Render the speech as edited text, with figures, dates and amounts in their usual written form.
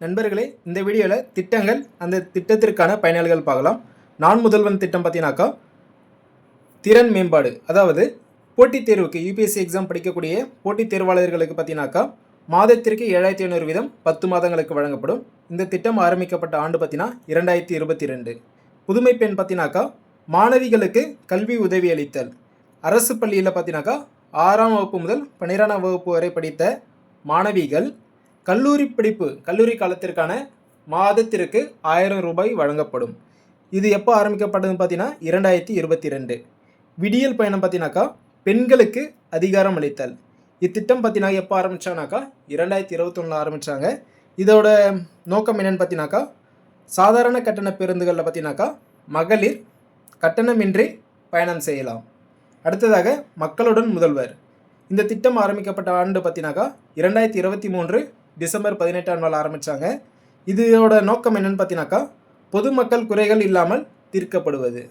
நண்பர்களே, இந்த வீடியோவில் திட்டங்கள் அந்த திட்டத்திற்கான பயனாளிகள் பார்க்கலாம். நான் முதல்வன் திட்டம் பார்த்தீங்கன்னாக்கா திறன் மேம்பாடு, அதாவது போட்டித் தேர்வுக்கு யூபிஎஸ்சி எக்ஸாம் படிக்கக்கூடிய போட்டித் தேர்வாளர்களுக்கு பார்த்தீங்கன்னாக்கா மாதத்திற்கு 7500 வீதம் 10 மாதங்களுக்கு வழங்கப்படும். இந்த திட்டம் ஆரம்பிக்கப்பட்ட ஆண்டு பார்த்தீங்கன்னா 2022. புதுமை பெண் பார்த்தீங்கன்னாக்கா மாணவிகளுக்கு கல்வி உதவி அளித்தல். அரசு பள்ளியில் பார்த்தீங்கன்னாக்கா 6ஆம் வகுப்பு முதல் 12ஆம் வகுப்பு வரை படித்த மாணவிகள் கல்லூரி காலத்திற்கான மாதத்திற்கு 1000 ரூபாய் வழங்கப்படும். இது எப்போ ஆரம்பிக்கப்பட்டதுன்னு பார்த்தீங்கன்னா 2022. விடியல் பயணம் பார்த்தீங்கன்னாக்கா பெண்களுக்கு அதிகாரம் அளித்தல். இத்திட்டம் பார்த்தீங்கன்னா எப்போ ஆரம்பித்தாங்கனாக்கா 2021 ஆரம்பித்தாங்க. இதோட நோக்கம் என்னென்னு பார்த்தீங்கன்னாக்கா சாதாரண கட்டண பேருந்துகளில் பார்த்தீங்கன்னாக்கா மகளிர் கட்டணமின்றி பயணம் செய்யலாம். அடுத்ததாக மக்களுடன் முதல்வர். இந்த திட்டம் ஆரம்பிக்கப்பட்ட ஆண்டு பார்த்தீங்கன்னாக்கா 2023 டிசம்பர் 18ஆம் நாள் ஆரம்பித்தாங்க. இதோட நோக்கம் என்னென்னு பார்த்தீங்கன்னாக்கா பொதுமக்கள் குறைகள் இல்லாமல் தீர்க்கப்படுவது.